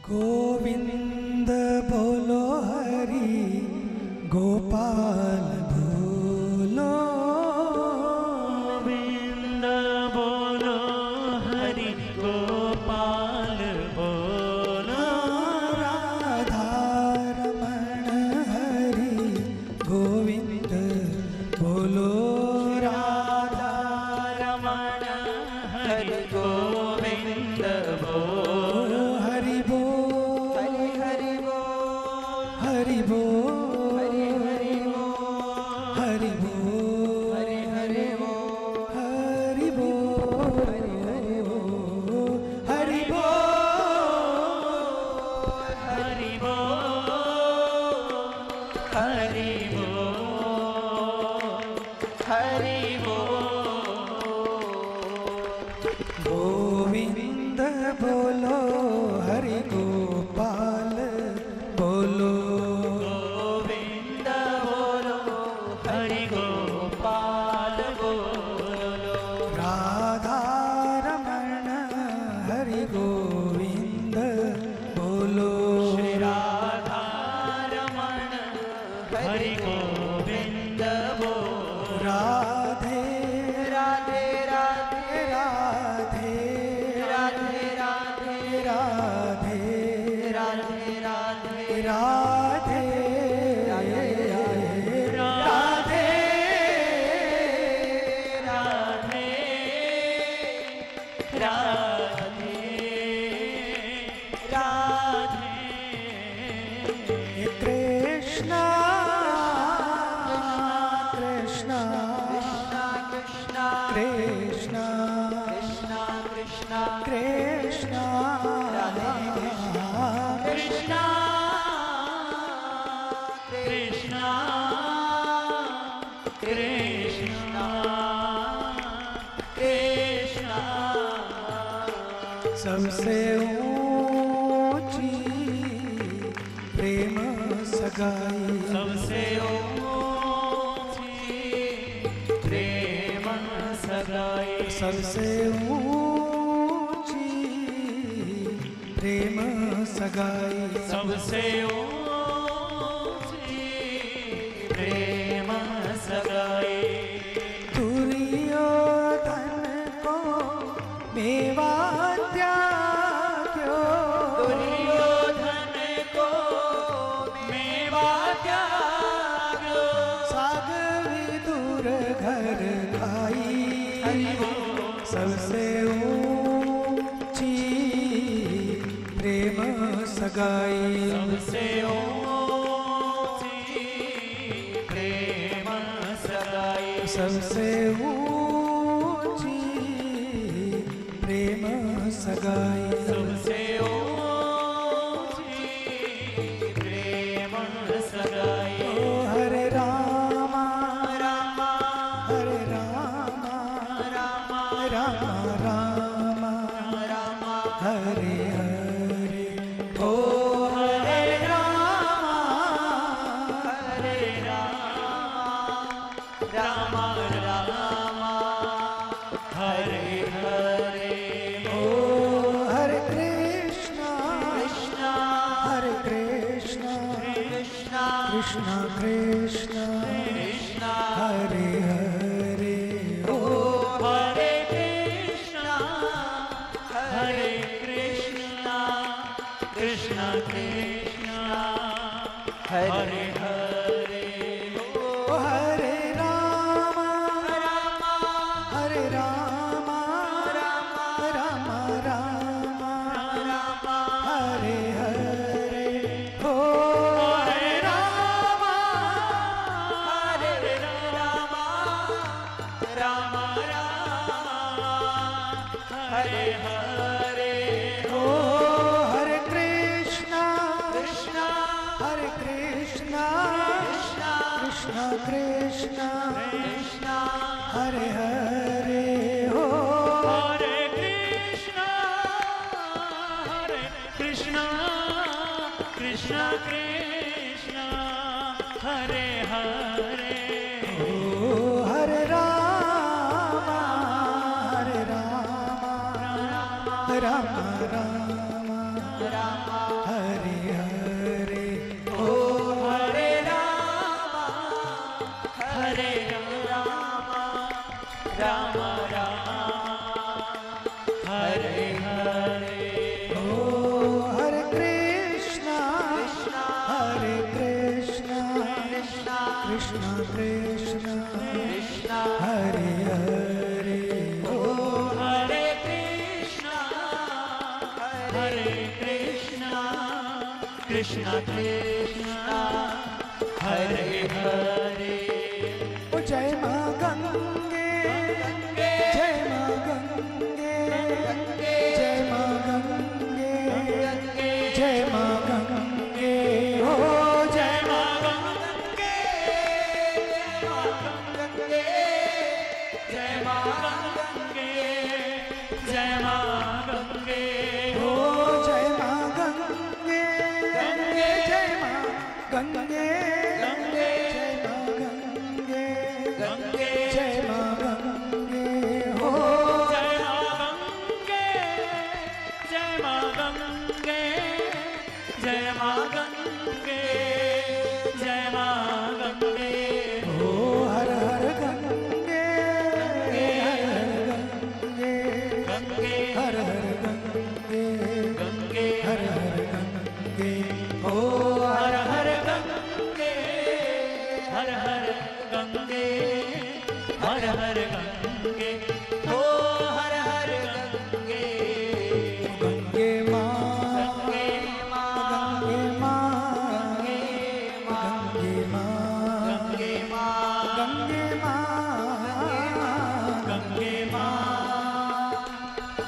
गोविंद बोलो हरि गोपाल बोलो, गोविंद बोलो हरि गोपाल बोलो, राधा रमण हरि गोविंद बोलो, राधा रमण हरि गोविंद बोलो, हरि बोल हरि हरि बोल हरि बोल हरि बोल हरि बोल हरि बोल हरि बोल हरि बोल, गोविंद बोलो हरि गोपाल बोलो, गोविंद बोलो हरि गोपाल बोलो, राधा रमण हरि गोविंद बोलो, श्री राधा रमण हरि गोविंद बोलो, राधे राधे राधे राधे राधे राधे राधे राधे राधे राधे राधे राधे राधे राधे राधे, कृष्ण कृष्ण कृष्ण कृष्ण कृष्ण कृष्ण कृष्ण राधे कृष्ण कृष्ण कृष्ण कृष्ण, सबसे ऊंची प्रेम सगाई, सबसे ऊंची प्रेम सगाई, सबसे ऊंची प्रेम सगाई, सबसे ऊंची प्रेम सगाई, दुर्योधन को मेवा त्याग्यो, दुर्योधन को मेवा त्याग्यो, सागवी दूर घर खाई, हरि बोल, सबसे ऊंची प्रेम सगाई, सबसे ऊंची प्रेम सगाई, सबसे ऊंची प्रेम सगाई, सबसे ऊंची प्रेम सगाई, ओ हरे रामा रामा हरे रामा रामा रामा रामा रामा हरे हरे, ओ हरे रामा हरे रामा रामा रामा हरे हरे, ओ हरे कृष्ण कृष्ण हरे कृष्ण कृष्ण कृष्ण कृष्ण कृष्ण हरे हरे, ओ हरे कृष्ण हरे कृष्ण कृष्ण कृष्ण हरे हरे, ओ हरे रामा रामा हरे रामा रामा रामा रामा रामा हरे हरे, ओ हरे रामा हरे रामा रामा रामा हरे हरे, ओ हरे कृष्ण कृष्ण हरे कृष्ण कृष्ण कृष्ण कृष्ण कृष्ण हरे हरे, ओ हरे कृष्ण कृष्ण कृष्ण कृष्ण हरे हरे, ओ हरे रामा हरे रामा रामा रामा कृष्ण कृष्ण कृष्ण हरे हरे ओ हरे कृष्ण कृष्ण कृष्ण हरे हरे ओ जय माँ गंगे जय माँ गंगे जय माँ गंगे जय माँ गंगे हो जय माँ गंगे जय माँ गंगे जय माँ गंगे हो जय माँ गंगे गंगे जय माँ गंगे गंगे जय माँ गंगे गंगे जय माँ गंगे हो जय माँ गंगे जय माँ गंगे जय माँ गंगे जय माँ गंगे हो हर हर गंगे गंगे हर हर गंगे गंगे हर हर गंगे हो हर हर गंगे हर हर गंगे हर हर गंगे हो हर हर गंगे गंगे माँ गंगे माँ गंगे माँ गंगे माँ गंगे माँ गंगे माँ गंगे माँ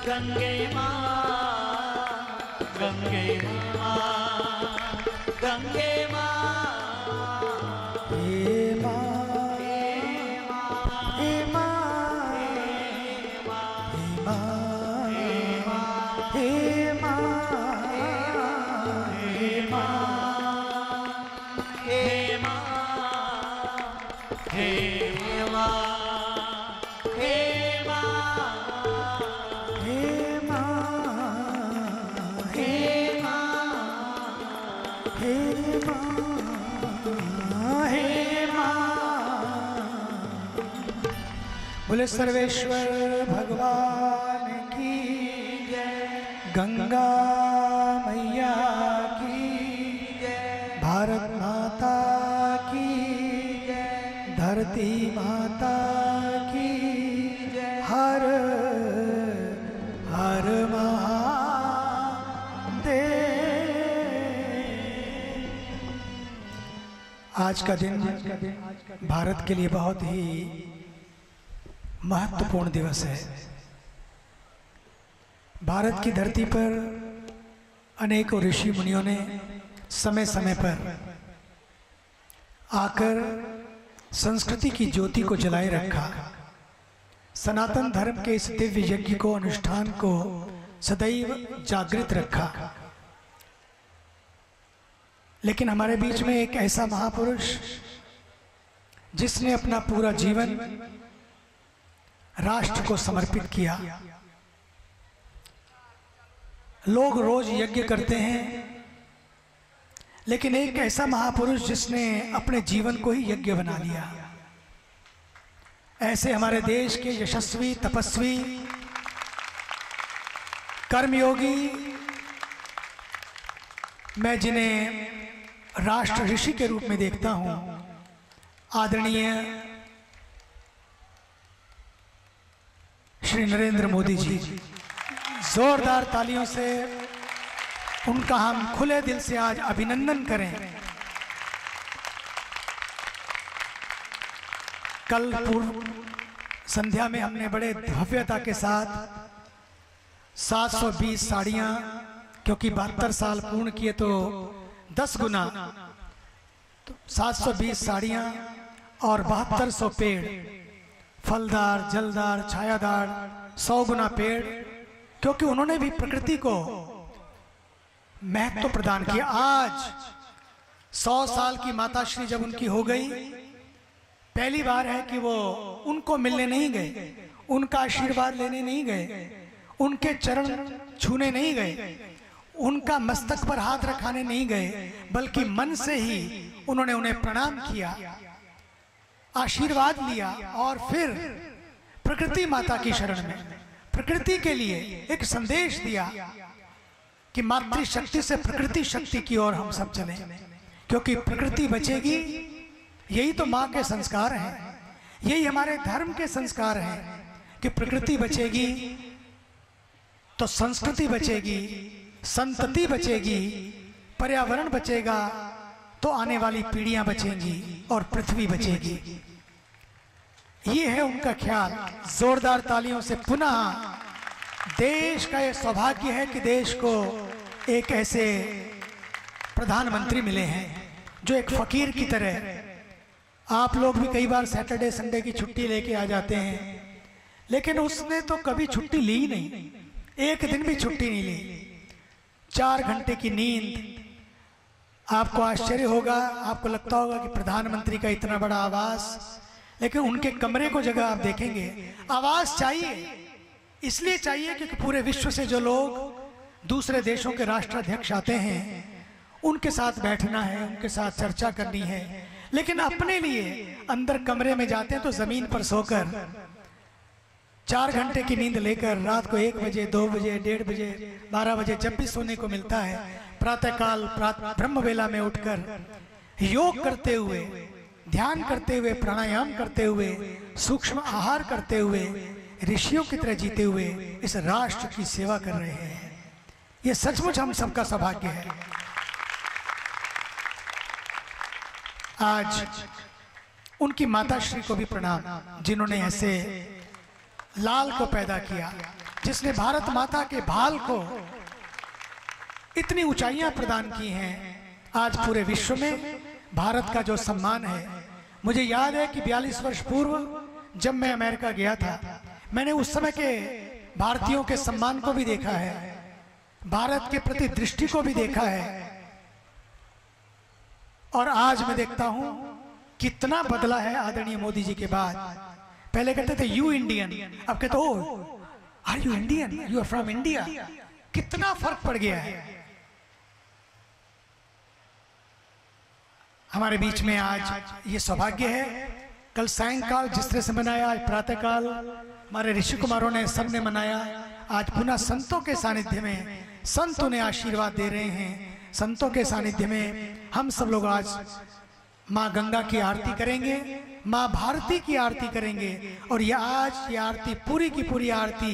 गंगे माँ गंगे माँ गंगे माँ हे माँ हे माँ हे माँ हे माँ हे माँ हे माँ हे माँ हे माँ हे माँ हे माँ हे माँ हे माँ बोले सर्वेश्वर भगवान की जय गंगा मैया की जय भारत माता की जय धरती माता की जय हर हर महादेव। आज का दिन भारत के लिए बहुत ही महत्वपूर्ण दिवस है। भारत की धरती पर अनेकों ऋषि मुनियों ने समय समय पर आकर संस्कृति की ज्योति को जलाए रखा, सनातन धर्म के इस दिव्य यज्ञ को, अनुष्ठान को सदैव जागृत रखा। लेकिन हमारे बीच में एक ऐसा महापुरुष जिसने अपना पूरा जीवन राष्ट्र को समर्पित किया। लोग रोज यज्ञ करते हैं, लेकिन एक ऐसा महापुरुष जिसने अपने जीवन को ही यज्ञ बना लिया। ऐसे हमारे देश के यशस्वी, तपस्वी, कर्मयोगी, मैं जिन्हें राष्ट्र ऋषि के रूप में देखता हूं, आदरणीय श्री नरेंद्र मोदी जी। जोरदार तालियों से उनका हम खुले दिल से आज अभिनंदन करें। कल पूर्व संध्या में हमने बड़े भव्यता के साथ 720 साड़ियां, क्योंकि 72 साल पूर्ण किए तो 10 गुना, तो 720 साड़ियां और 7200 पेड़, फलदार, जलदार, छायादार, 100 गुना पेड़, क्योंकि उन्होंने भी प्रकृति को महत्व प्रदान किया। आज 100 साल की माताश्री जब उनकी हो गई, पहली बार है कि वो उनको मिलने नहीं गए, उनका आशीर्वाद लेने नहीं गए, उनके चरण छूने नहीं गए, उनका मस्तक पर हाथ रखाने नहीं गए, बल्कि मन से ही उन्होंने उन्हें प्रणाम किया, आशीर्वाद लिया और फिर प्रकृति माता की शरण में प्रकृति के लिए एक संदेश दिया कि मातृशक्ति से प्रकृति शक्ति की ओर हम सब चलें, क्योंकि प्रकृति बचेगी यही तो माँ के संस्कार हैं, यही हमारे धर्म के संस्कार हैं कि प्रकृति बचेगी तो संस्कृति बचेगी, संतति बचेगी, पर्यावरण बचेगा तो आने वाली पीढ़ियां बचेंगी और पृथ्वी बचेगी। ये है उनका ख्याल। जोरदार तालियों से पुनः देश का ये सौभाग्य है कि देश को एक ऐसे प्रधानमंत्री मिले हैं जो एक फकीर की तरह। आप लोग भी कई बार सैटरडे संडे की छुट्टी लेके आ जाते हैं, लेकिन उसने तो कभी छुट्टी ली नहीं, एक दिन भी छुट्टी नहीं ली। 4 घंटे की नींद। आपको आश्चर्य होगा, आपको लगता होगा कि प्रधानमंत्री का इतना बड़ा आवास, लेकिन उनके कमरे को जगह आप देखेंगे, आवास चाहिए। इसलिए चाहिए क्योंकि पूरे विश्व से जो लोग दूसरे देशों के राष्ट्राध्यक्ष आते हैं उनके साथ बैठना है, उनके साथ चर्चा करनी है, लेकिन अपने लिए अंदर कमरे में जाते हैं तो जमीन पर सोकर 4 घंटे की नींद लेकर रात को 1 बजे, 2 बजे, 1:30 बजे, 12 बजे जब भी सोने को मिलता है, प्रातःकाल ब्रह्म वेला में उठकर योग करते हुए, ध्यान करते हुए, प्राणायाम करते हुए, सूक्ष्म आहार करते हुए, ऋषियों की तरह जीते हुए इस राष्ट्र की सेवा कर रहे हैं। ये सचमुच हम सबका सौभाग्य है। आज उनकी माता श्री को भी प्रणाम, जिन्होंने ऐसे लाल को पैदा किया, जिसने भारत माता के भाल को इतनी ऊंचाइयां प्रदान की हैं। आज पूरे विश्व में भारत का जो सम्मान है, मुझे याद है कि 42 वर्ष पूर्व जब मैं अमेरिका गया था, मैंने उस समय के भारतीयों के सम्मान को भी देखा है, भारत के प्रति दृष्टि को भी देखा है, और आज मैं देखता हूं कितना बदला है आदरणीय मोदी जी के बाद। पहले कहते थे यू इंडियन, अब कहते oh are you Indian, you are from India. कितना फर्क पड़ गया है। हमारे बीच में आज ये सौभाग्य है। कल सायंकाल जिस तरह से मनाया, आज प्रातःकाल हमारे ऋषि कुमारों ने सबने मनाया। आज पुनः संतों के सानिध्य में संत उन्हें आशीर्वाद दे रहे हैं। संतों के सानिध्य में हम सब लोग आज माँ गंगा की आरती करेंगे, माँ भारती की आरती करेंगे, और ये आज ये आरती पूरी की पूरी आरती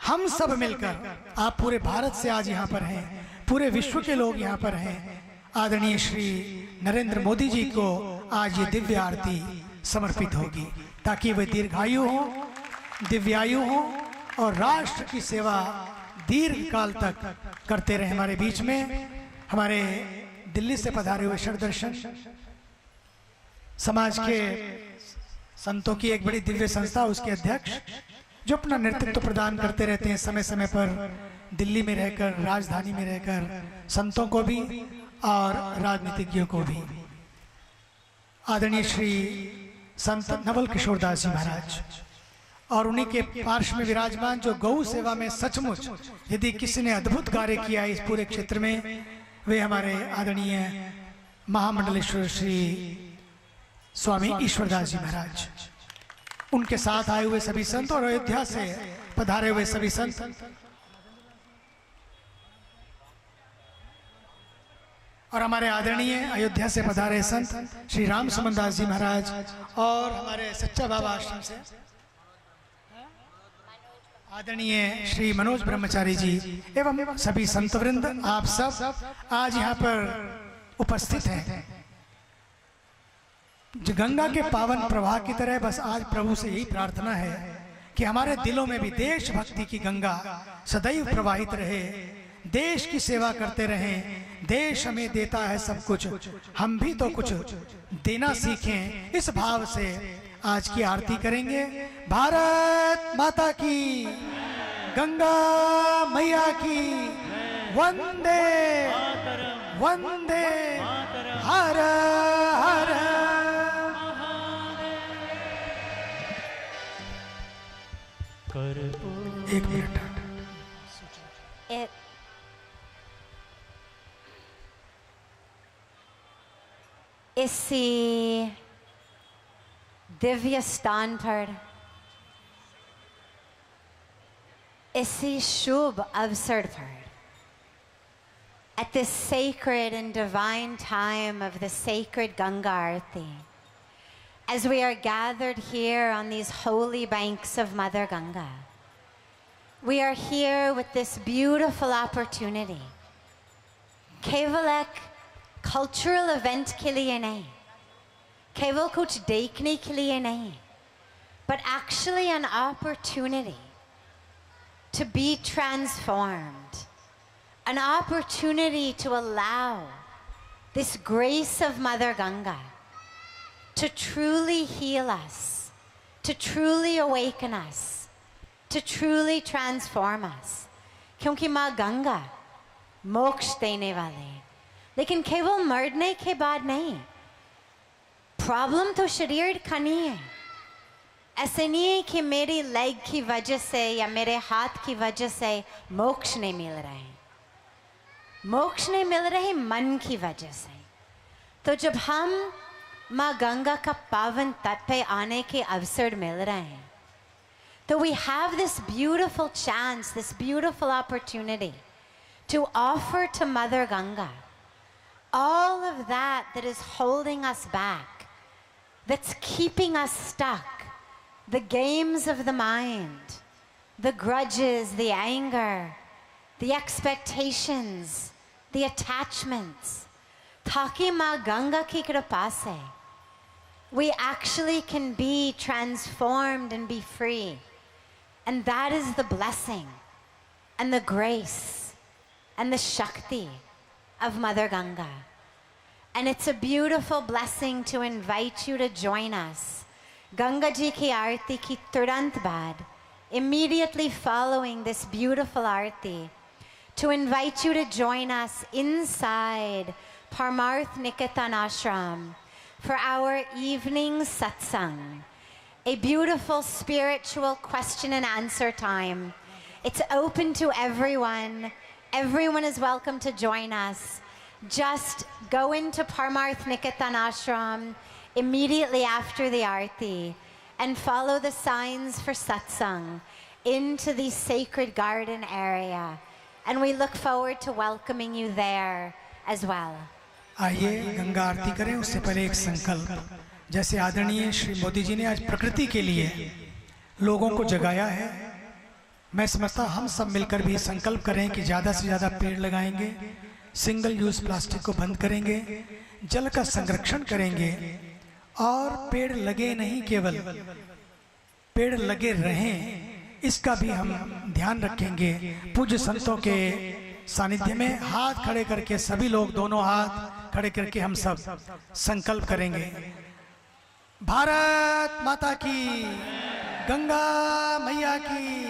हम सब मिलकर, आप पूरे भारत से आज यहाँ पर हैं, पूरे विश्व के लोग यहाँ पर हैं, आदरणीय श्री नरेंद्र मोदी जी को आज ये दिव्य आरती समर्पित होगी, ताकि वे दीर्घायु हो, दिव्यायु हो और राष्ट्र की सेवा दीर्घ काल तक करते रहे। हमारे बीच में हमारे दिल्ली से पधारे हुए शरदर्शन समाज के संतों की एक बड़ी दिव्य संस्था, उसके अध्यक्ष, जो अपना नेतृत्व प्रदान करते रहते हैं समय समय पर, दिल्ली में रहकर, राजधानी में रहकर, संतों को भी और राजनीतिज्ञों को भी। आदरणीय श्री संत नवल किशोर दास जी महाराज और उन्हीं के पार्श्व में विराजमान जो गौ सेवा में सचमुच यदि किसी ने अद्भुत कार्य किया इस पूरे क्षेत्र में, वे हमारे आदरणीय महामंडलेश्वर श्री स्वामी ईश्वरदास जी महाराज, उनके साथ आए हुए सभी संत और अयोध्या से पधारे हुए सभी संत, और हमारे आदरणीय अयोध्या से पधारे संत श्री राम सुमन दास जी महाराज, और हमारे सच्चा बाबा आश्रम से आदरणीय श्री मनोज ब्रह्मचारी जी एवं सभी संतवृंद, आप सब आज यहाँ पर उपस्थित हैं। जो गंगा के पावन प्रवाह की तरह बस आज प्रभु से यही प्रार्थना है कि हमारे दिलों में भी देशभक्ति की गंगा सदैव प्रवाहित रहे, देश की सेवा करते रहें। देश हमें देता है सब कुछ, हम भी तो कुछ देना सीखें। इस भाव से आज की आरती करेंगे। भारत माता की, गंगा मैया की, वंदे वंदे, हर हर। एक मिनट। इसी दिव्य स्थान पर, इसी शुभ अवसर पर at this sacred and divine time of the sacred Ganga Aarti, as we are gathered here on these holy banks of Mother Ganga, we are here with this beautiful opportunity. केवल एक cultural event के लिए नहीं, केवल कुछ देखने के लिए नहीं, but actually an opportunity to be transformed, an opportunity to allow this grace of Mother Ganga to truly heal us, to truly awaken us, to truly transform us. क्योंकि माँ गंगा मोक्ष देने वाले, लेकिन केवल मरने के बाद नहीं. प्रॉब्लम तो शरीर का नहीं है. ऐसे नहीं है कि मेरी लेग की वजह से या मेरे हाथ की वजह से मोक्ष नहीं मिल रहा है. मोक्ष नहीं मिल रहा है मन की वजह से. तो जब हम माँ गंगा का पावन तट पे आने के अवसर मिल रहे हैं, तो we have this beautiful chance, this beautiful opportunity to offer to Mother Ganga all of that that is holding us back, that's keeping us stuck, the games of the mind, the grudges, the anger, the expectations, the attachments. ताकि माँ गंगा की कृपा से we actually can be transformed and be free. And that is the blessing and the grace and the Shakti of Mother Ganga. And it's a beautiful blessing to invite you to join us. Ganga Ji ki Aarti ki turant baad, immediately following this beautiful Aarti, to invite you to join us inside Parmarth Niketan Ashram for our evening Satsang, a beautiful spiritual question and answer time. It's open to everyone. Everyone is welcome to join us. Just go into Parmarth Niketan Ashram immediately after the Aarti and follow the signs for Satsang into the sacred garden area. And we look forward to welcoming you there as well. आइए गंगा आरती करें. उससे पहले एक संकल्प, जैसे आदरणीय श्री मोदी जी ने आज प्रकृति के लिए लोगों को जगाया है, मैं समझता हम सब मिलकर भी संकल्प करें कि ज़्यादा से ज़्यादा पेड़ लगाएंगे, सिंगल यूज़ प्लास्टिक को बंद करेंगे, जल का संरक्षण करेंगे, और पेड़ लगे नहीं केवल पेड़ लगे रहें, इसका भी हम ध्यान रखेंगे. पूज्य संतों के सानिध्य में हाथ खड़े करके सभी लोग, दोनों हाथ खड़े करके हम सब संकल्प करेंगे. भारत माता की, गंगा मैया की,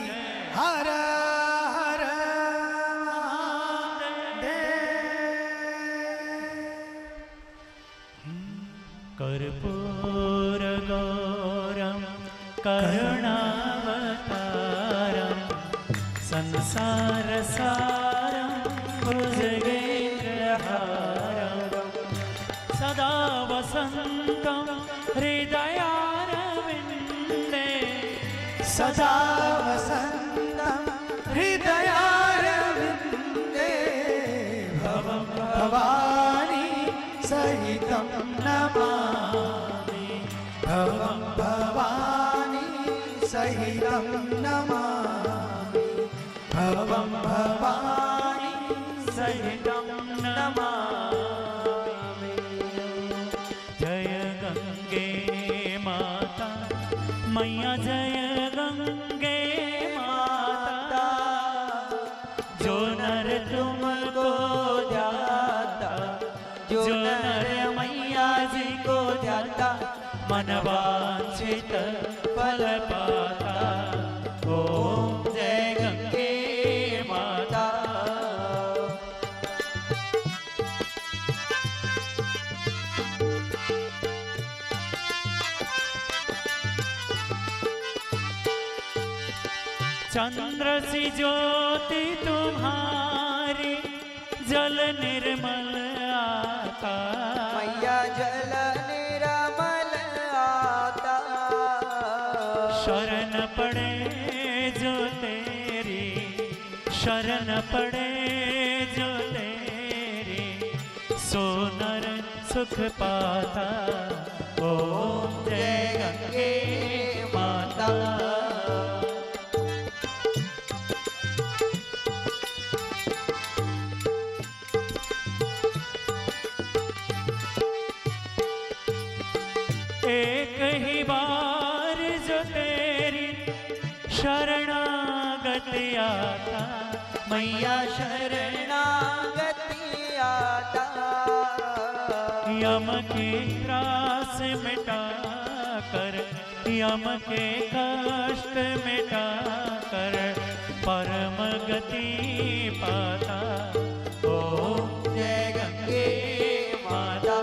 हर हर कर्पूर गौरम करुणावतारम संसार सारम भुजगेन्द्रहारम सदा वसंतम हृदयारविंदे सदा वसंतम हृदयारविंदे भवं भवानी सहितं नमामि. भवं भवानी सहितं नमामि. भवं भवानी सहितं नमामि. जय गंगे माता मैया, जय गंगे माता, जो नर तुमको ध्याता, जो नर मैया जी को ध्याता, मन वांछित फल पाता. ओम जय गंगे माता. चंद्र सी ज्योति तुम्हारी, जल निर्मल आता, मैया जल निर्मल आता. शरण पड़े जो तेरी, शरण पड़े जो तेरी, सुख पाता। ओम जय गंगे माता। एक ही बार जो तेरी शरणागति आता, मैया शरणागति आता। यम के त्रास मिटा कर, यम के कष्ट मिटा कर परम गति पाता। ओम जय गंगे माता।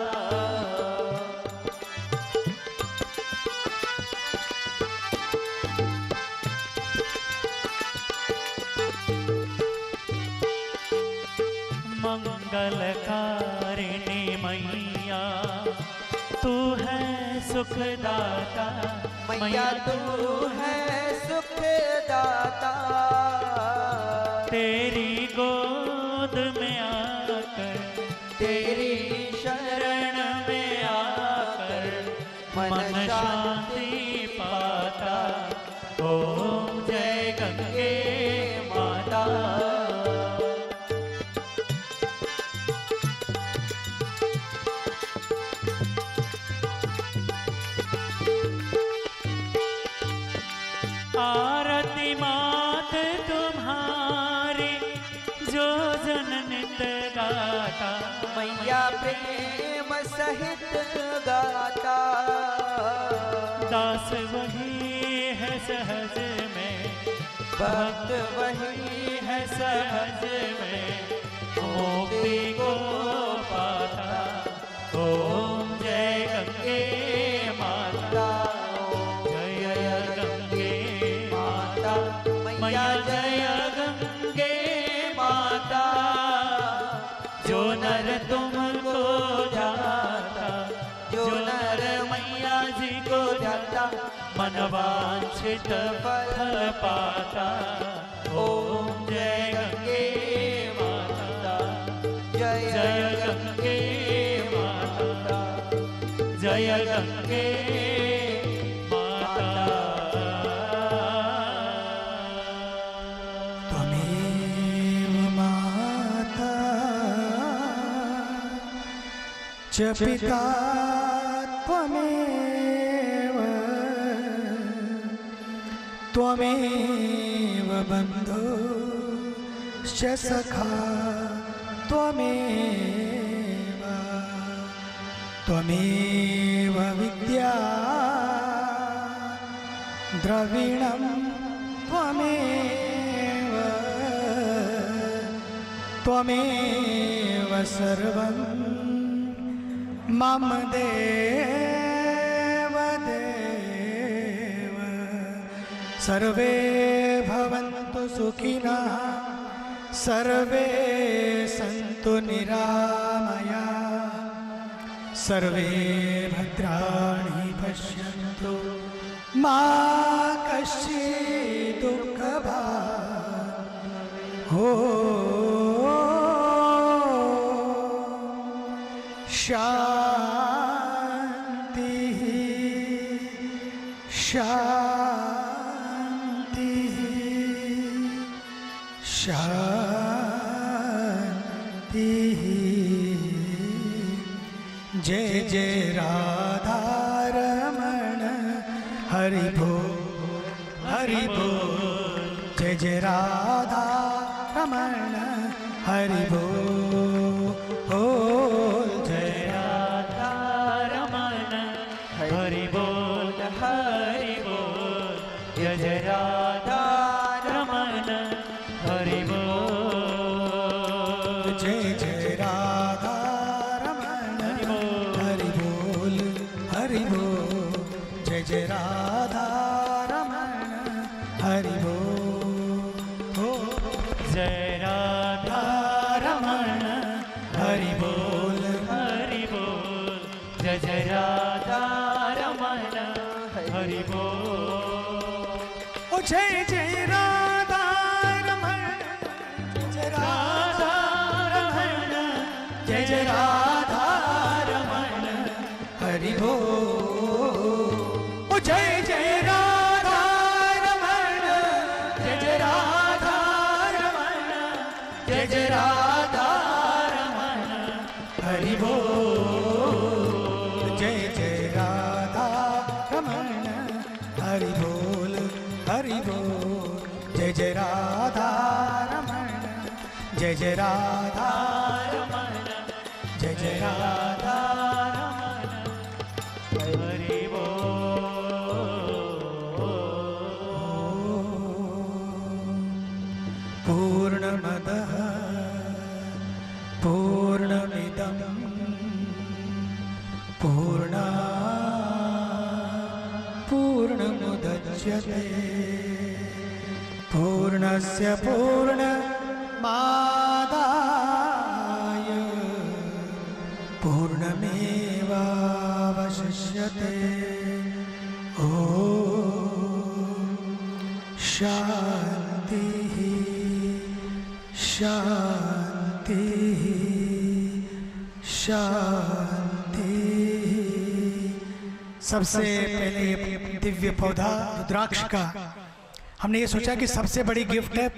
मंगलकारिणी मैया तू है सुखदाता। मैया तू है सुखदाता। तेरी गोद में आकर, तेरी शरण में आकर मन शांति पाता। ओम जय गंगे माता। आरती मात तुम्हारी जो जन नित गाता। मैया प्रेम सहित गाता। दास वही है सहज में, भक्त वही है सहज में मुक्ति को पाता। ओम जय गंगे माता। जय गंगे माता। मैया जय गंगे माता। जो नर तुमको जाता, जो नर मैया जी को जाता मनवांछित फल पाता। ओम जय गंगे माता। जय गंगे माता। जय गंगे माता। त्वमेव माता च पिता त्वमेव, त्वमेव बन्धुश्च सखा त्वमेव, त्वमेव विद्या द्रविणं त्वमेव, त्वमेव सर्वं मम देव देव। सर्वे भवन्तु सुखिनः, सर्वे सन्तु निरामया, सर्वे भद्राणि पश्यन्तु मा कश्चित् दुःखभाग्। हो शान्तिः शान्तिः शान्तिः। जय जय राधा रमण हरि बोल हरि बोल। जय जय राधा रमण हरि बोल। जय राधा रमण हरि बोल हरि बोल। जय जय राधा रमण हरि बोल। जय जय राधा रमण हरि बोल हरि बोल। जय जय राधा रमण हरि बोल। जय राधा रमण हरि बोल हरि बोल। जय जय राधा रमण हरि बोल। ओ जय जय राधा रमण, जय राधा रमण, जय जय राधा रमण हरि बोल। ओ जय जय राधा रमण, जय जय राधा रमण, जय जय राधा रमण हरि बोल। जय जय राधा रमण हरि बोल, हरि बोल। जय जय राधा रमण, जय जय राधा रमण, जय जय राधा रमण हरि बोल। पूर्णमदः पूर्णमिदं पूर्णात् पूर्णमुदच्यते पूर्णस्य पूर्णमादाय पूर्णमेवावशिष्यते। ॐ शान्तिः शान्तिः शान्तिः। सबसे पहले ये दिव्य पौधा रुद्राक्ष का हमने ये सोचा कि सबसे बड़ी गिफ्ट है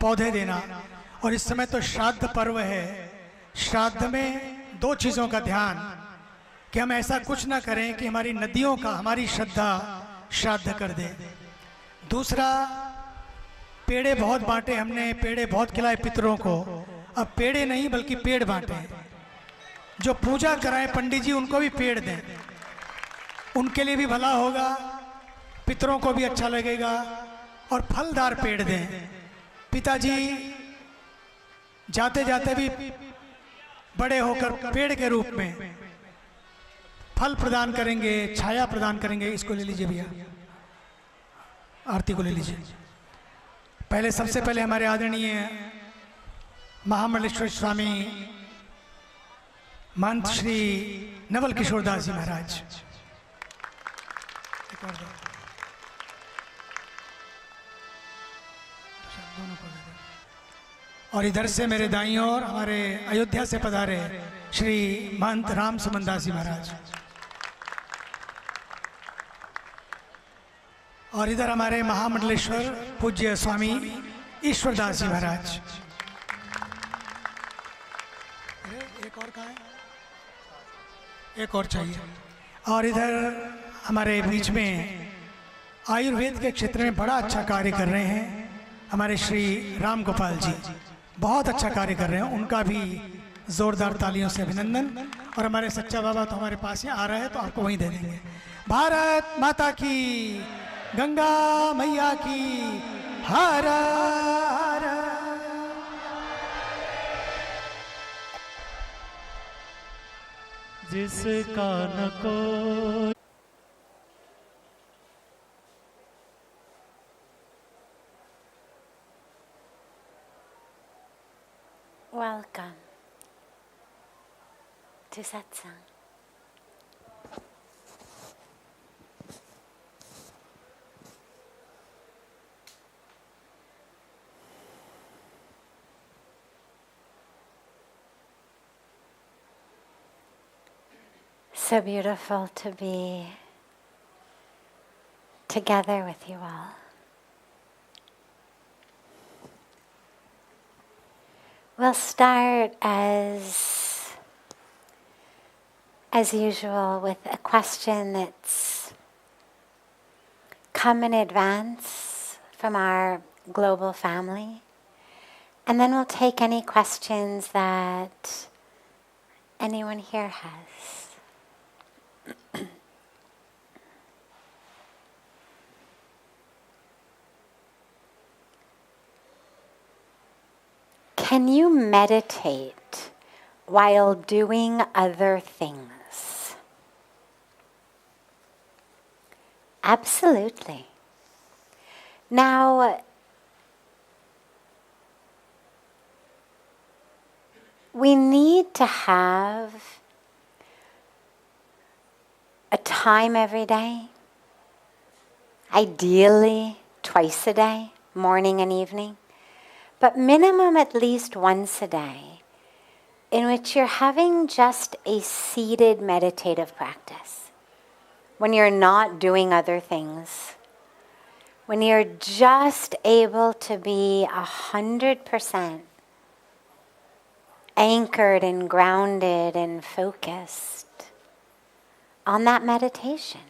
पौधे देना। और इस समय तो श्राद्ध पर्व है। श्राद्ध में दो चीज़ों का ध्यान कि हम ऐसा कुछ ना करें कि हमारी नदियों का हमारी श्रद्धा श्राद्ध कर दे। दूसरा, पेड़े बहुत बांटे हमने, पेड़े बहुत खिलाए पितरों को। अब पेड़े नहीं बल्कि पेड़ बांटे। जो पूजा कराएं पंडित जी उनको भी पेड़ दें, उनके लिए भी भला होगा, पितरों को भी अच्छा लगेगा। और फलदार पेड़ दें। पिताजी जाते जाते भी बड़े होकर पेड़ के रूप में फल प्रदान करेंगे, छाया प्रदान करेंगे। इसको ले लीजिए भैया, आरती को ले लीजिए। पहले सबसे पहले हमारे आदरणीय महामंडलेश्वर स्वामी महंत श्री नवल किशोर दास जी महाराज। और इधर से मेरे दाईं ओर हमारे अयोध्या से पधारे श्री महंत राम सुमन दास जी महाराज। और इधर हमारे महामंडलेश्वर पूज्य स्वामी ईश्वर दास जी महाराज। एक और कहाँ है? एक और चाहिए। और इधर हमारे बीच में आयुर्वेद के क्षेत्र में बड़ा अच्छा कार्य कर रहे हैं हमारे श्री राम गोपाल जी। बहुत अच्छा कार्य कर रहे हैं, उनका भी जोरदार तालियों से अभिनंदन। और हमारे सच्चा बाबा तो हमारे पास ही आ रहे हैं, तो आपको वहीं दे देंगे। भारत माता की, गंगा मैया की हर हर। जिसका न कोई Welcome to Satsang. So beautiful to be together with you all. We'll start as usual with a question that's come in advance from our global family. And then we'll take any questions that anyone here has. Can you meditate while doing other things? Absolutely. Now, we need to have a time every day, ideally twice a day, morning and evening, but minimum at least once a day, in which you're having just a seated meditative practice. when you're not doing other things, when you're just able to be 100% anchored and grounded and focused on that meditation.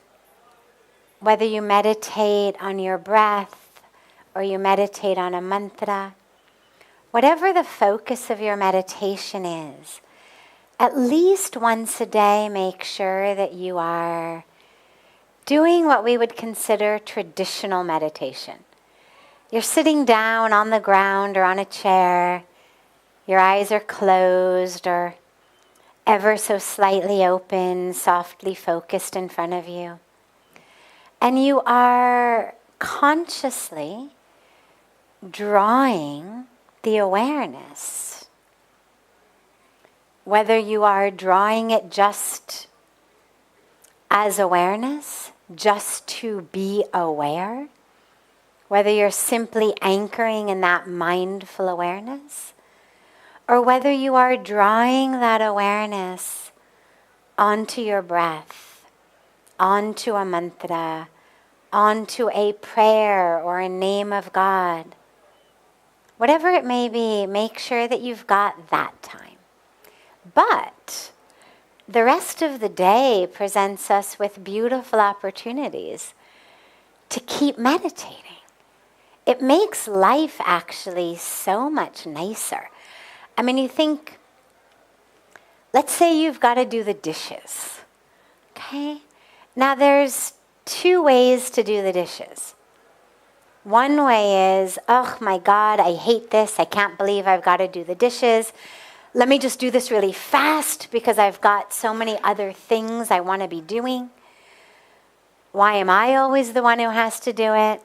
Whether you meditate on your breath or you meditate on a mantra, whatever the focus of your meditation is, at least once a day make sure that you are doing what we would consider traditional meditation. You're sitting down on the ground or on a chair, your eyes are closed or ever so slightly open, softly focused in front of you. And you are consciously drawing the awareness. Whether you are drawing it just as awareness, just to be aware, whether you're simply anchoring in that mindful awareness, or whether you are drawing that awareness onto your breath, onto a mantra, onto a prayer or a name of God. Whatever it may be, make sure that you've got that time. But the rest of the day presents us with beautiful opportunities to keep meditating. It makes life actually so much nicer. I mean, you think, let's say you've got to do the dishes, okay? Now there's two ways to do the dishes. One way is, oh my God, I hate this. I can't believe I've got to do the dishes. Let me just do this really fast because I've got so many other things I want to be doing. Why am I always the one who has to do it?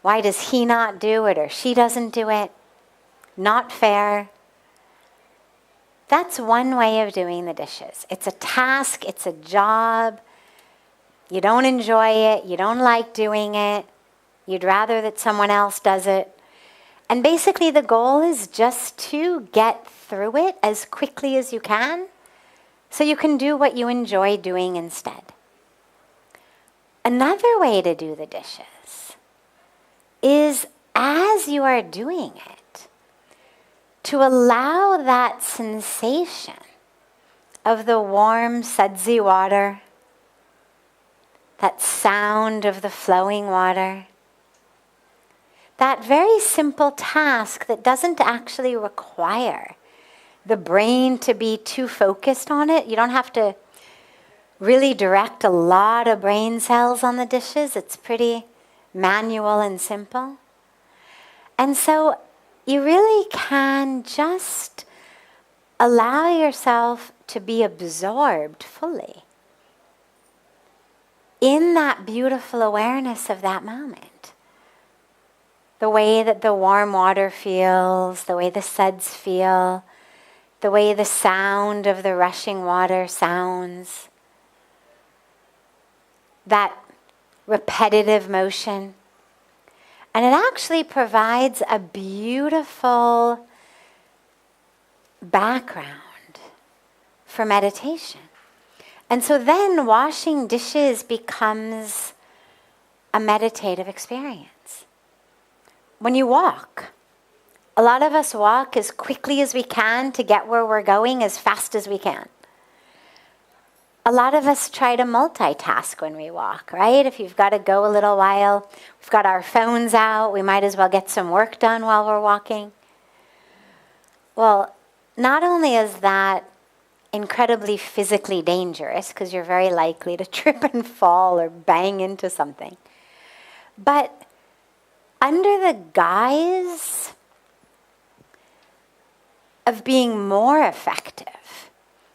Why does he not do it or she doesn't do it? Not fair. That's one way of doing the dishes. It's a task, it's a job. You don't enjoy it, you don't like doing it. You'd rather that someone else does it. And basically the goal is just to get through it as quickly as you can so you can do what you enjoy doing instead. Another way to do the dishes is as you are doing it, to allow that sensation of the warm sudsy water, that sound of the flowing water, that very simple task that doesn't actually require the brain to be too focused on it. You don't have to really direct a lot of brain cells on the dishes. It's pretty manual and simple. And so you really can just allow yourself to be absorbed fully in that beautiful awareness of that moment. The way that the warm water feels, the way the suds feel, the way the sound of the rushing water sounds, that repetitive motion. And it actually provides a beautiful background for meditation. And so then washing dishes becomes a meditative experience. When you walk, a lot of us walk as quickly as we can to get where we're going as fast as we can. A lot of us try to multitask when we walk, right? If you've got to go a little while, we've got our phones out, we might as well get some work done while we're walking. Well, not only is that incredibly physically dangerous, because you're very likely to trip and fall or bang into something, but under the guise of being more effective,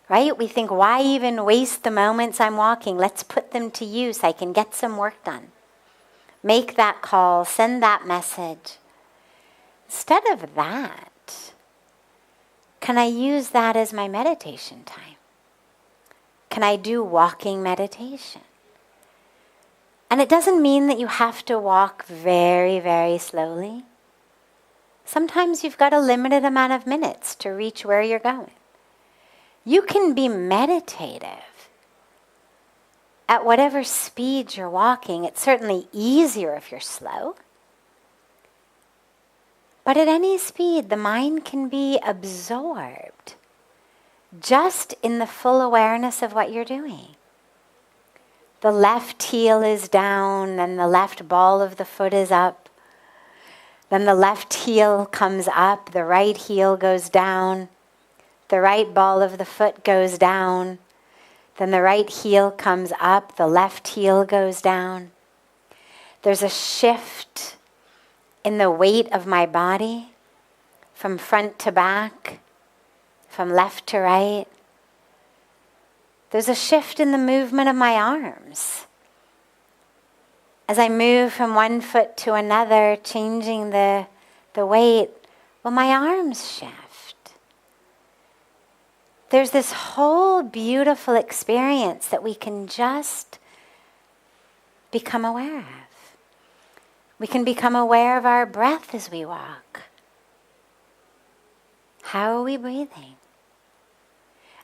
right? We think, why even waste the moments I'm walking? Let's put them to use. I can get some work done. Make that call, send that message. Instead of that, can I use that as my meditation time? Can I do walking meditation? And it doesn't mean that you have to walk very, very slowly. Sometimes you've got a limited amount of minutes to reach where you're going. You can be meditative at whatever speed you're walking. It's certainly easier if you're slow. But at any speed, the mind can be absorbed just in the full awareness of what you're doing. The left heel is down, then the left ball of the foot is up. Then the left heel comes up, the right heel goes down. The right ball of the foot goes down. Then the right heel comes up, the left heel goes down. There's a shift in the weight of my body from front to back, from left to right. There's a shift in the movement of my arms. As I move from one foot to another, changing the weight, well, my arms shift. There's this whole beautiful experience that we can just become aware of. We can become aware of our breath as we walk. How are we breathing?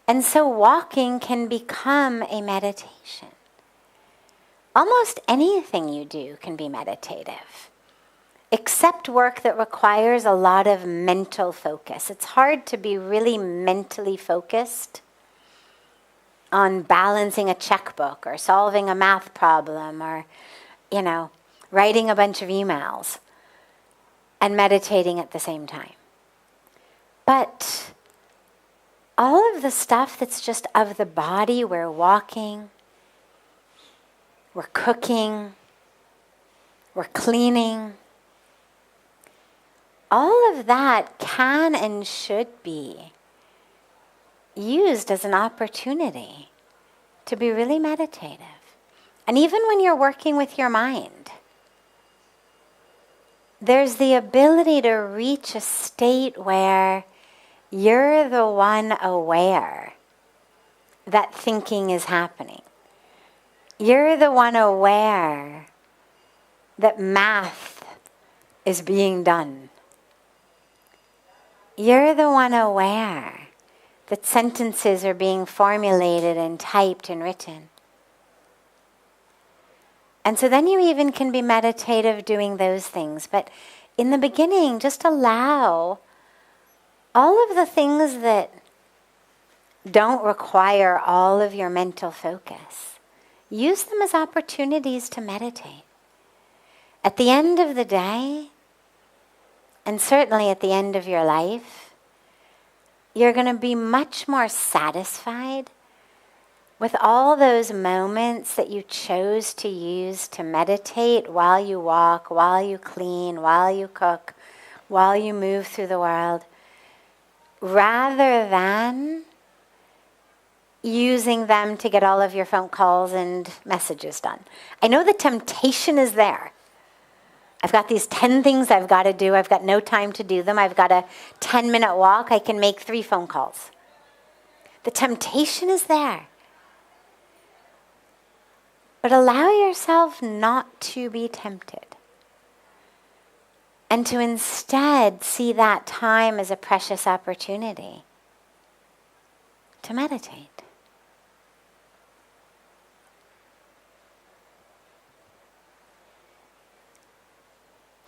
And so walking can become a meditation. Almost anything you do can be meditative, except work that requires a lot of mental focus. It's hard to be really mentally focused on balancing a checkbook or solving a math problem or, writing a bunch of emails and meditating at the same time. But all of the stuff that's just of the body, we're walking, we're cooking, we're cleaning, all of that can and should be used as an opportunity to be really meditative. And even when you're working with your mind, there's the ability to reach a state where you're the one aware that thinking is happening. You're the one aware that math is being done. You're the one aware that sentences are being formulated and typed and written. And so then you even can be meditative doing those things. But in the beginning, just allow all of the things that don't require all of your mental focus. Use them as opportunities to meditate. At the end of the day, and certainly at the end of your life, you're going to be much more satisfied with all those moments that you chose to use to meditate while you walk, while you clean, while you cook, while you move through the world, rather than using them to get all of your phone calls and messages done. I know the temptation is there. I've got these 10 things I've got to do. I've got no time to do them. I've got a 10-minute walk. I can make 3 phone calls. The temptation is there. But allow yourself not to be tempted. And to instead see that time as a precious opportunity to meditate.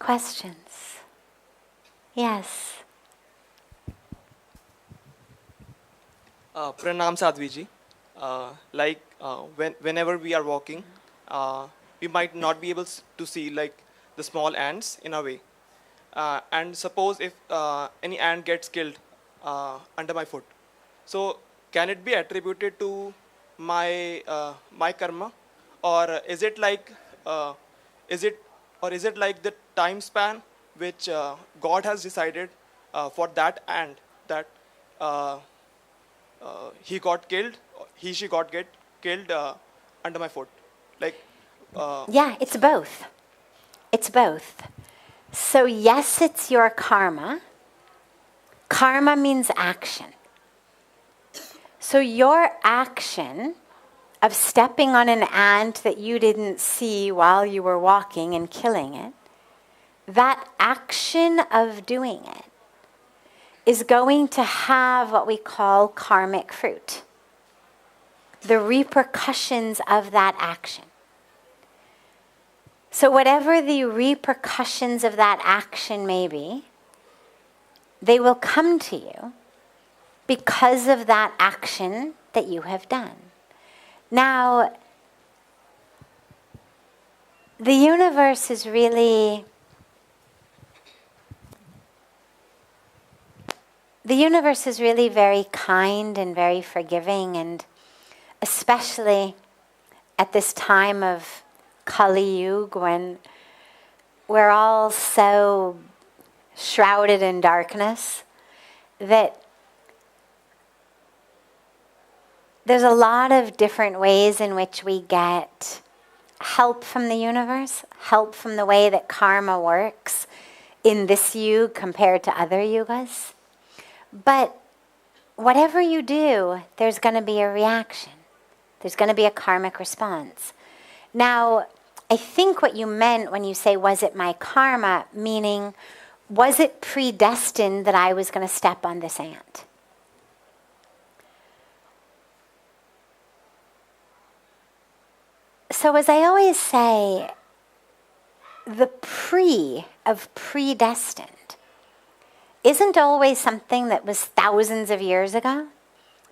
Questions? Yes. Pranam Sadhvi ji. Whenever we are walking, we might not be able to see the small ants in a way. And suppose if any ant gets killed under my foot, so can it be attributed to my my karma, or is it like the time span which God has decided for that ant, that he she got killed under my foot, Yeah, it's both. It's both. So yes, it's your karma. Karma means action. So your action of stepping on an ant that you didn't see while you were walking and killing it, that action of doing it is going to have what we call karmic fruit. the repercussions of that action. So whatever the repercussions of that action may be, they will come to you because of that action that you have done. Now, the universe is really very kind and very forgiving, and especially at this time of Kali Yuga, when we're all so shrouded in darkness, that there's a lot of different ways in which we get help from the universe, help from the way that karma works in this yuga compared to other yugas. But whatever you do, there's going to be a reaction. There's going to be a karmic response. Now, I think what you meant when you say, was it my karma, meaning, was it predestined that I was going to step on this ant? So as I always say, the pre of predestined isn't always something that was thousands of years ago. I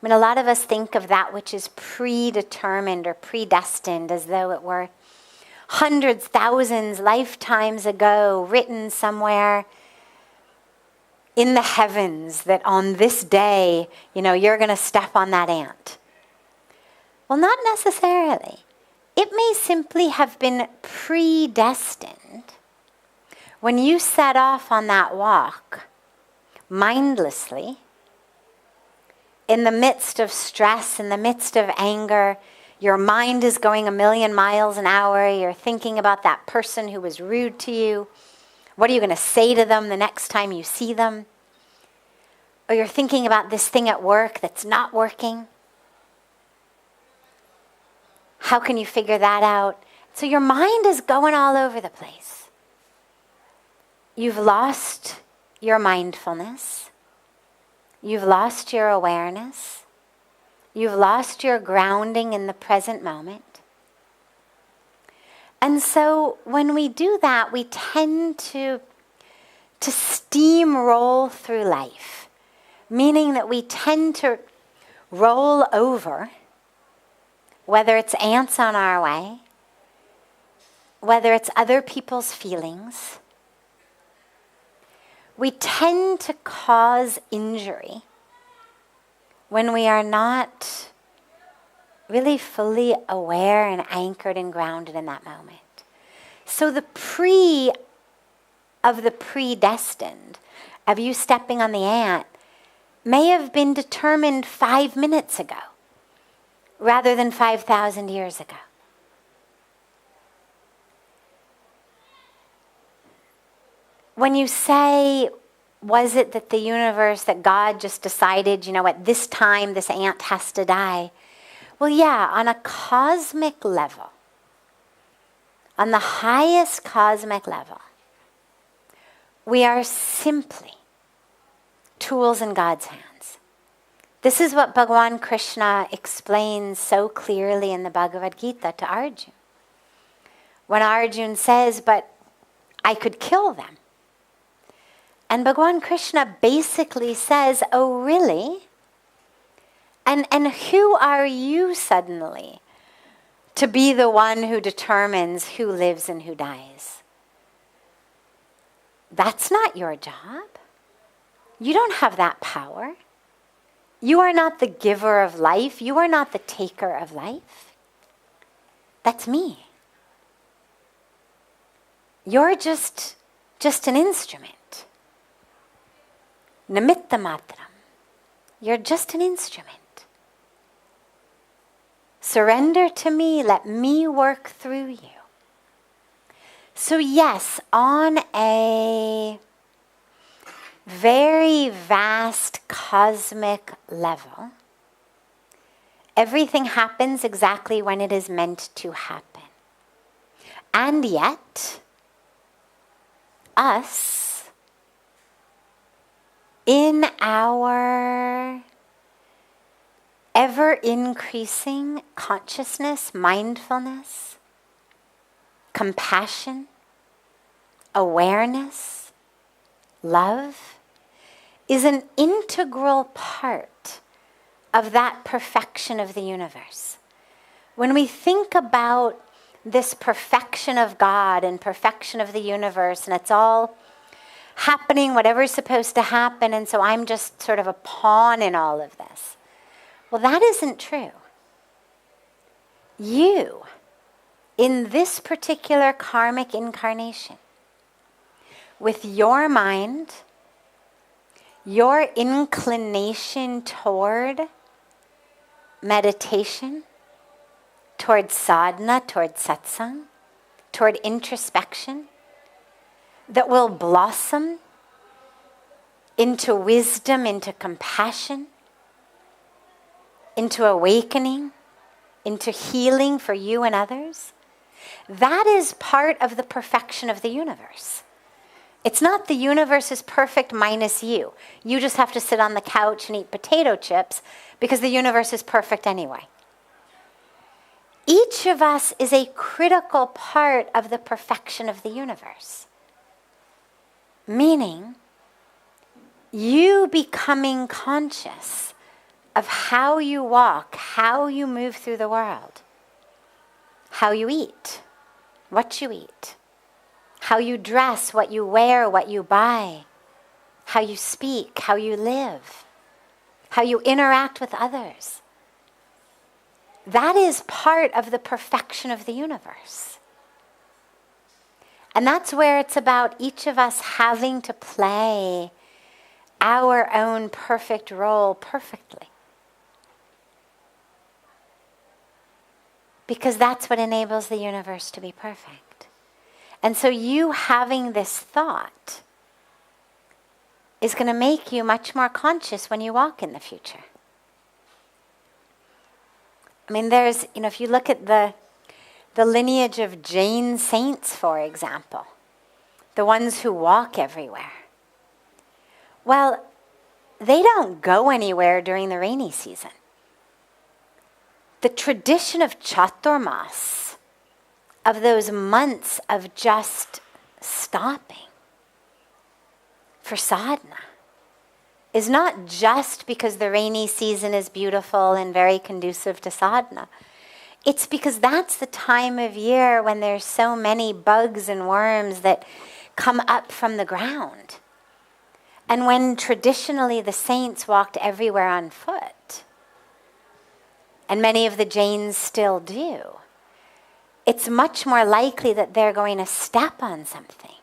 mean, a lot of us think of that which is predetermined or predestined as though it were hundreds, thousands, lifetimes ago, written somewhere in the heavens that on this day, you're going to step on that ant. Well, not necessarily. It may simply have been predestined when you set off on that walk mindlessly, in the midst of stress, in the midst of anger. Your mind is going 1,000,000 miles an hour. You're thinking about that person who was rude to you. What are you going to say to them the next time you see them? Or you're thinking about this thing at work that's not working. How can you figure that out? So your mind is going all over the place. You've lost your mindfulness. You've lost your awareness. You've lost your grounding in the present moment. And so when we do that, we tend to steamroll through life, meaning that we tend to roll over, whether it's ants on our way, whether it's other people's feelings. We tend to cause injury when we are not really fully aware and anchored and grounded in that moment. So the pre of the predestined, of you stepping on the ant, may have been determined 5 minutes ago rather than 5,000 years ago. When you say, was it that the universe, that God just decided, at this time this ant has to die? Well, yeah, on a cosmic level, on the highest cosmic level, we are simply tools in God's hands. This is what Bhagavan Krishna explains so clearly in the Bhagavad Gita to Arjuna. When Arjuna says, but I could kill them. And Bhagavan Krishna basically says, oh, really? And who are you suddenly to be the one who determines who lives and who dies? That's not your job. You don't have that power. You are not the giver of life. You are not the taker of life. That's me. You're just an instrument. Nimitta matram. You're just an instrument. Surrender to me. Let me work through you. So yes, on a very vast cosmic level, everything happens exactly when it is meant to happen. And yet, us, in our ever increasing consciousness, mindfulness, compassion, awareness, love is an integral part of that perfection of the universe. When we think about this perfection of God and perfection of the universe, and it's all happening, whatever's supposed to happen, and so I'm just sort of a pawn in all of this. Well, that isn't true. You, in this particular karmic incarnation, with your mind, your inclination toward meditation, toward sadhana, toward satsang, toward introspection, that will blossom into wisdom, into compassion, into awakening, into healing for you and others. That is part of the perfection of the universe. It's not the universe is perfect minus you. You just have to sit on the couch and eat potato chips because the universe is perfect anyway. Each of us is a critical part of the perfection of the universe. Meaning, you becoming conscious of how you walk, how you move through the world, how you eat, what you eat, how you dress, what you wear, what you buy, how you speak, how you live, how you interact with others. That is part of the perfection of the universe. And that's where it's about each of us having to play our own perfect role perfectly. Because that's what enables the universe to be perfect. And so you having this thought is going to make you much more conscious when you walk in the future. I mean, there's, if you look at the lineage of Jain saints, for example, the ones who walk everywhere. Well, they don't go anywhere during the rainy season. The tradition of Chaturmas, of those months of just stopping for sadhana, is not just because the rainy season is beautiful and very conducive to sadhana. It's because that's the time of year when there's so many bugs and worms that come up from the ground. And when traditionally the saints walked everywhere on foot, and many of the Jains still do, it's much more likely that they're going to step on something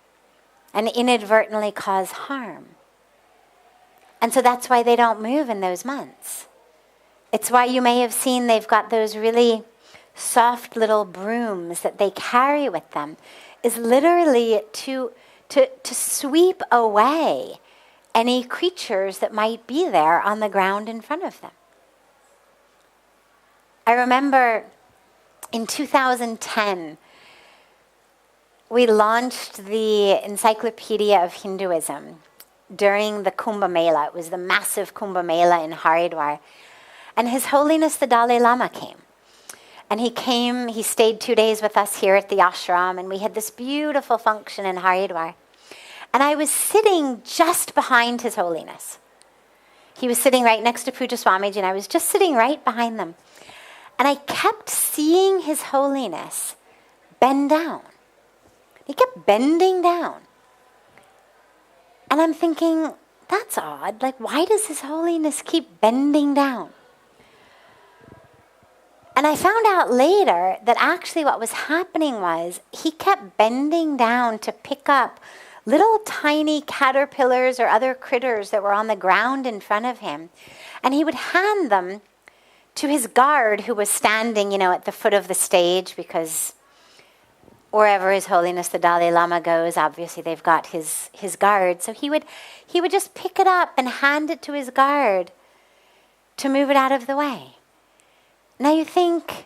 and inadvertently cause harm. And so that's why they don't move in those months. It's why you may have seen they've got those really soft little brooms that they carry with them, is literally to sweep away any creatures that might be there on the ground in front of them. I remember in 2010, we launched the Encyclopedia of Hinduism during the Kumbh Mela. It was the massive Kumbh Mela in Haridwar. And His Holiness the Dalai Lama came. And he stayed 2 days with us here at the ashram, and we had this beautiful function in Haridwar. And I was sitting just behind His Holiness. He was sitting right next to Puja Swamiji, and I was just sitting right behind them. And I kept seeing His Holiness bend down. He kept bending down. And I'm thinking, that's odd. Like, why does His Holiness keep bending down? And I found out later that actually what was happening was he kept bending down to pick up little tiny caterpillars or other critters that were on the ground in front of him. And he would hand them to his guard who was standing, at the foot of the stage, because wherever His Holiness the Dalai Lama goes, obviously they've got his guard. So he would just pick it up and hand it to his guard to move it out of the way. Now you think,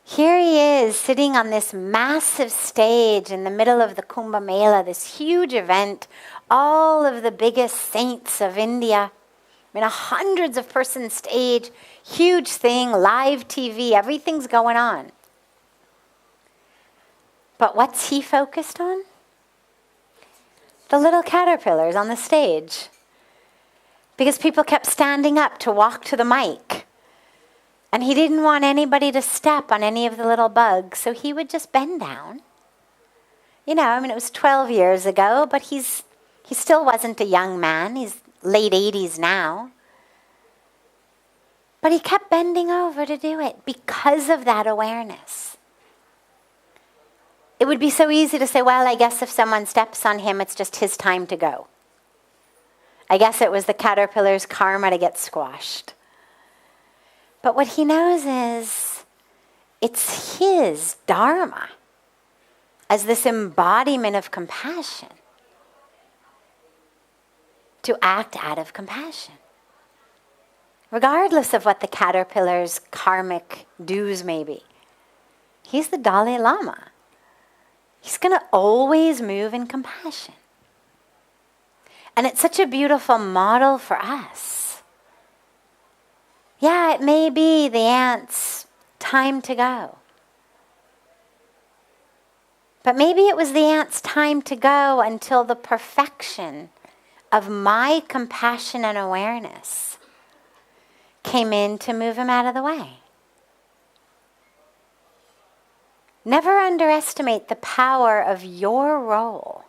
here he is sitting on this massive stage in the middle of the Kumbh Mela, this huge event, all of the biggest saints of India, I mean, hundreds of person stage, huge thing, live TV, everything's going on. But what's he focused on? The little caterpillars on the stage. Because people kept standing up to walk to the mic. And he didn't want anybody to step on any of the little bugs, so he would just bend down. You know, I mean, it was 12 years ago, but he still wasn't a young man. He's late 80s now. But he kept bending over to do it because of that awareness. It would be so easy to say, well, I guess if someone steps on him, it's just his time to go. I guess it was the caterpillar's karma to get squashed. But what he knows is it's his dharma as this embodiment of compassion to act out of compassion. Regardless of what the caterpillar's karmic dues may be. He's the Dalai Lama. He's going to always move in compassion. And it's such a beautiful model for us. Yeah, it may be the ant's time to go. But maybe it was the ant's time to go until the perfection of my compassion and awareness came in to move him out of the way. Never underestimate the power of your role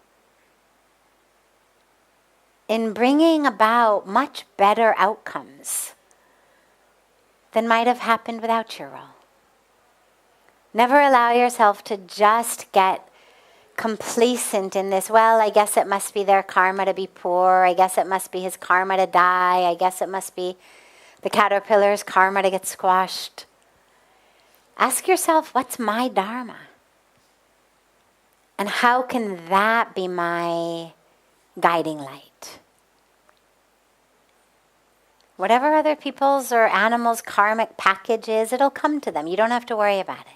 in bringing about much better outcomes than might have happened without your role. Never allow yourself to just get complacent in this, well, I guess it must be their karma to be poor, I guess it must be his karma to die, I guess it must be the caterpillar's karma to get squashed. Ask yourself, what's my dharma? And how can that be my guiding light? Whatever other people's or animals' karmic package is, it'll come to them. You don't have to worry about it.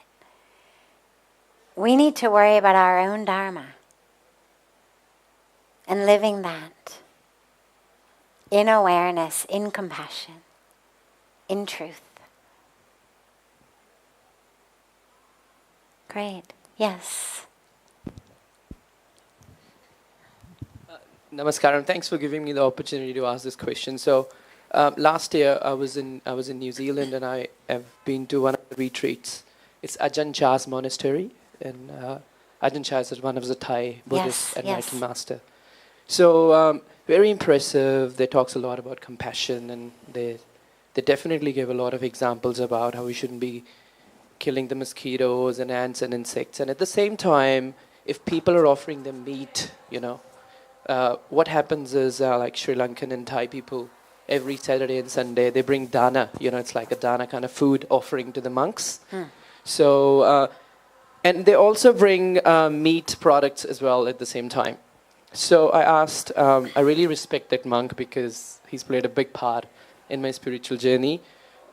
We need to worry about our own dharma and living that in awareness, in compassion, in truth. Great. Yes. Namaskaram. Thanks for giving me the opportunity to ask this question. So, last year I was in New Zealand, and I have been to one of the retreats. It's Ajahn Chah's monastery, and Ajahn Chah is one of the Thai Buddhist enlightened master. So very impressive. They talks a lot about compassion, and they definitely give a lot of examples about how we shouldn't be killing the mosquitoes and ants and insects. And at the same time, if people are offering them meat, what happens is like Sri Lankan and Thai people, every Saturday and Sunday, they bring dana. It's like a dana kind of food offering to the monks. So, and they also bring meat products as well at the same time. So I asked, I really respect that monk because he's played a big part in my spiritual journey.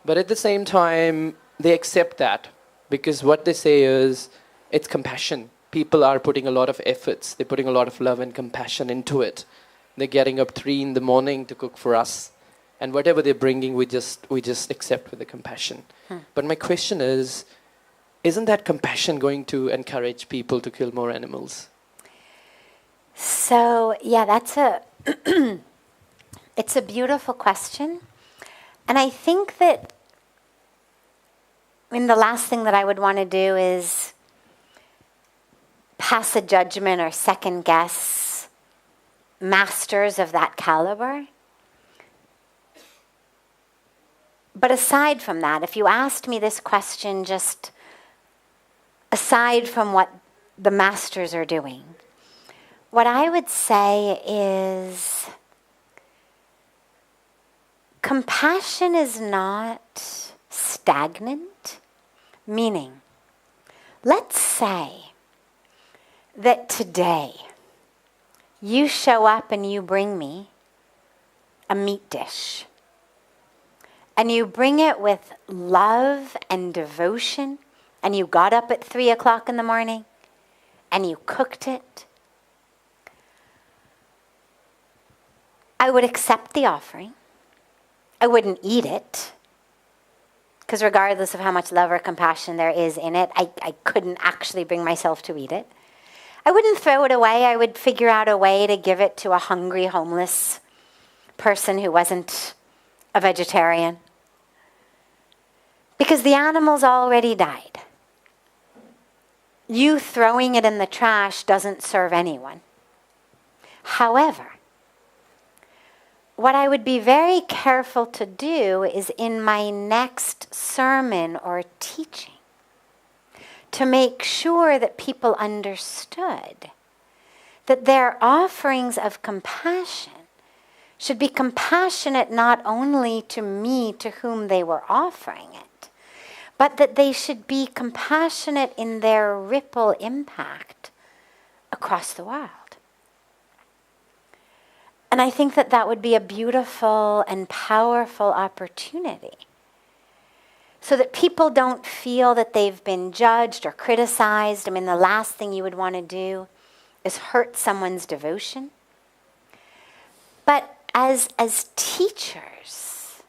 But at the same time, they accept that because what they say is, it's compassion. People are putting a lot of efforts. They're putting a lot of love and compassion into it. They're getting up 3 a.m. to cook for us. And whatever they're bringing, we just accept with the compassion. But my question is, isn't that compassion going to encourage people to kill more animals? So, yeah, that's it's a beautiful question. And I think that, the last thing that I would want to do is pass a judgment or second guess masters of that caliber. But aside from that, if you asked me this question just aside from what the masters are doing, what I would say is compassion is not stagnant, meaning, let's say that today you show up and you bring me a meat dish. And you bring it with love and devotion, and you got up at 3 o'clock in the morning, and you cooked it. I would accept the offering. I wouldn't eat it, because regardless of how much love or compassion there is in it, I couldn't actually bring myself to eat it. I wouldn't throw it away. I would figure out a way to give it to a hungry, homeless person who wasn't a vegetarian. Because the animal's already died. You throwing it in the trash doesn't serve anyone. However, what I would be very careful to do is in my next sermon or teaching to make sure that people understood that their offerings of compassion should be compassionate not only to me, to whom they were offering it, but that they should be compassionate in their ripple impact across the world. And I think that that would be a beautiful and powerful opportunity, so that people don't feel that they've been judged or criticized. I mean, the last thing you would want to do is hurt someone's devotion. But as teachers,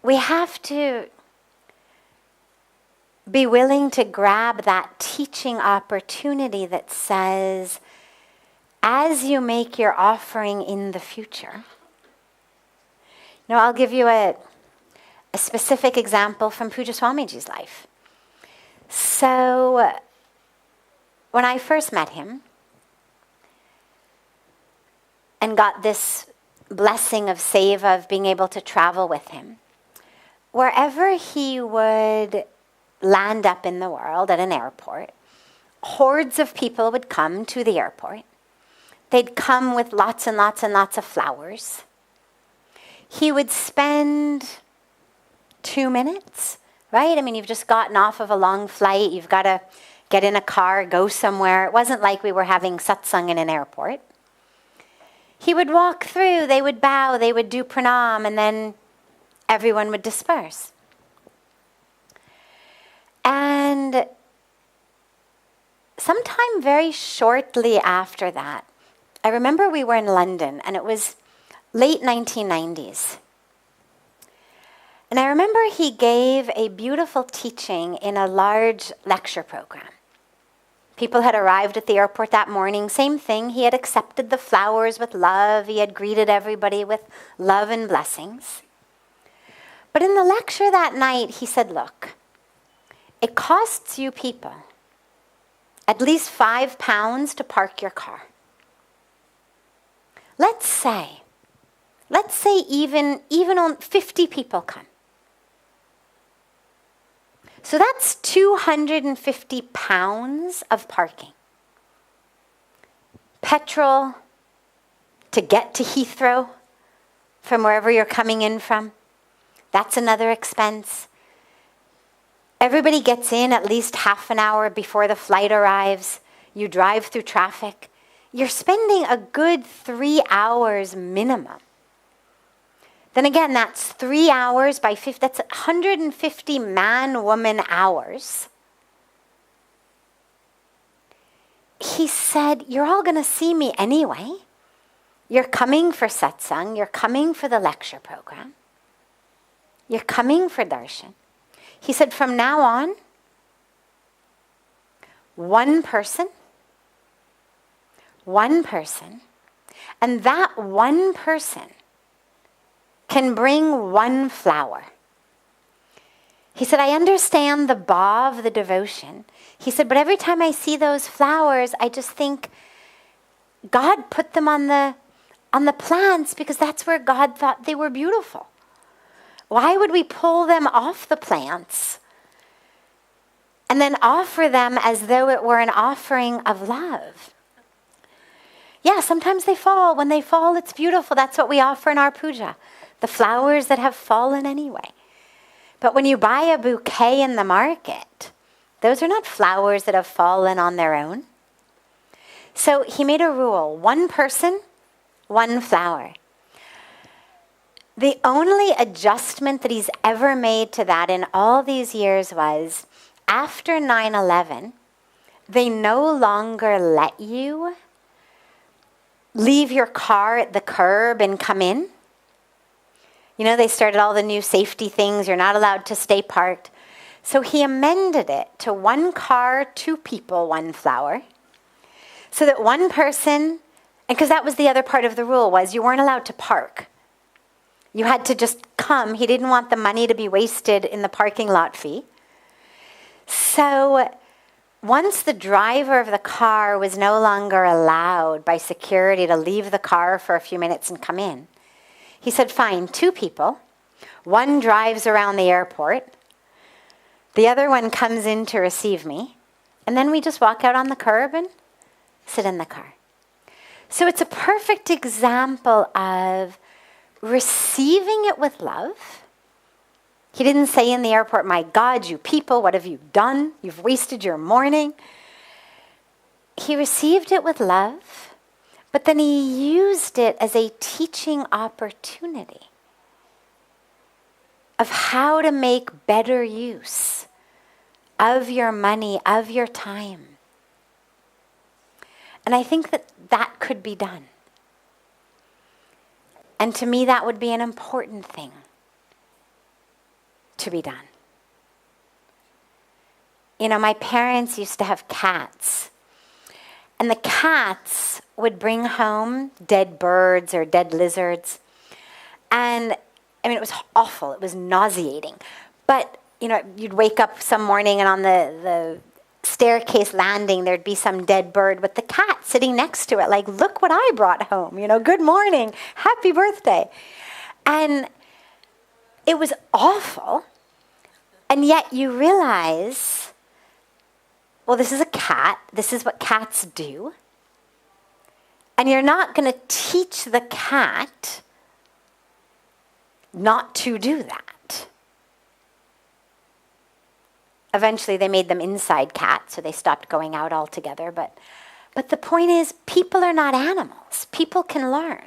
we have to be willing to grab that teaching opportunity that says, as you make your offering in the future, I'll give you a specific example from Puja Swamiji's life. So, when I first met him and got this blessing of seva, of being able to travel with him, wherever he would land up in the world at an airport, hordes of people would come to the airport. They'd come with lots and lots and lots of flowers. He would spend 2 minutes, right? I mean, you've just gotten off of a long flight. You've got to get in a car, go somewhere. It wasn't like we were having satsang in an airport. He would walk through, they would bow, they would do pranam, and then everyone would disperse. And sometime very shortly after that, I remember we were in London, and it was late 1990s. And I remember he gave a beautiful teaching in a large lecture program. People had arrived at the airport that morning, same thing. He had accepted the flowers with love. He had greeted everybody with love and blessings. But in the lecture that night, he said, look, it costs you people at least £5 to park your car. Let's say even on 50 people come. So that's £250 of parking. Petrol to get to Heathrow from wherever you're coming in from. That's another expense. Everybody gets in at least half an hour before the flight arrives. You drive through traffic. You're spending a good 3 hours minimum. Then again, that's 3 hours by 50, that's 150 man-woman hours. He said, you're all going to see me anyway. You're coming for satsang, you're coming for the lecture program. You're coming for darshan. He said, from now on, one person, and that one person can bring one flower. He said, I understand the bhav, the devotion. He said, but every time I see those flowers, I just think God put them on the plants because that's where God thought they were beautiful. Why would we pull them off the plants and then offer them as though it were an offering of love? Yeah, sometimes they fall. When they fall, it's beautiful. That's what we offer in our puja. The flowers that have fallen anyway. But when you buy a bouquet in the market, those are not flowers that have fallen on their own. So he made a rule, one person, one flower. The only adjustment that he's ever made to that in all these years was, after 9/11, they no longer let you leave your car at the curb and come in. You know, they started all the new safety things. You're not allowed to stay parked. So he amended it to 1 car, 2 people, 1 flower. So that one person, and because that was the other part of the rule, was you weren't allowed to park. You had to just come. He didn't want the money to be wasted in the parking lot fee. So once the driver of the car was no longer allowed by security to leave the car for a few minutes and come in, he said, fine, 2 people. 1 drives around the airport. The other one comes in to receive me. And then we just walk out on the curb and sit in the car. So it's a perfect example of receiving it with love. He didn't say in the airport, my God, you people, what have you done? You've wasted your morning. He received it with love, but then he used it as a teaching opportunity of how to make better use of your money, of your time. And I think that that could be done. And to me, that would be an important thing to be done. You know, my parents used to have cats. And the cats would bring home dead birds or dead lizards. And, I mean, it was awful. It was nauseating. But, you know, you'd wake up some morning and on the staircase landing, there'd be some dead bird with the cat sitting next to it, like, look what I brought home, you know, good morning, happy birthday. And it was awful. And yet you realize, well, this is a cat. This is what cats do. And you're not going to teach the cat not to do that. Eventually, they made them inside cats, so they stopped going out altogether. But the point is, people are not animals. People can learn.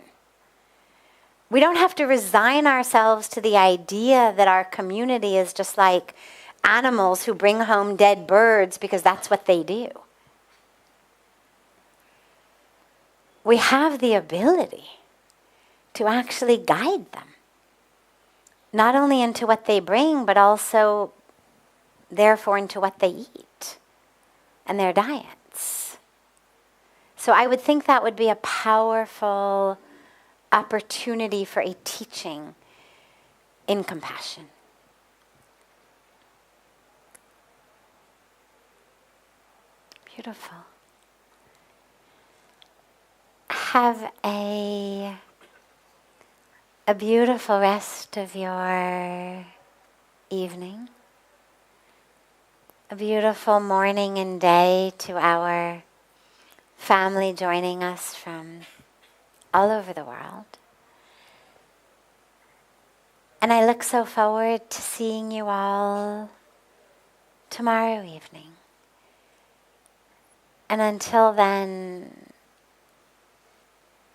We don't have to resign ourselves to the idea that our community is just like animals who bring home dead birds because that's what they do. We have the ability to actually guide them, not only into what they bring, but also, therefore, into what they eat and their diets. So I would think that would be a powerful opportunity for a teaching in compassion. Beautiful. Have a beautiful rest of your evening. A beautiful morning and day to our family joining us from all over the world. And I look so forward to seeing you all tomorrow evening. And until then,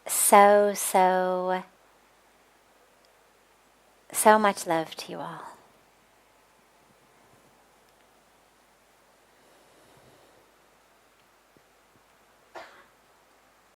so much love to you all.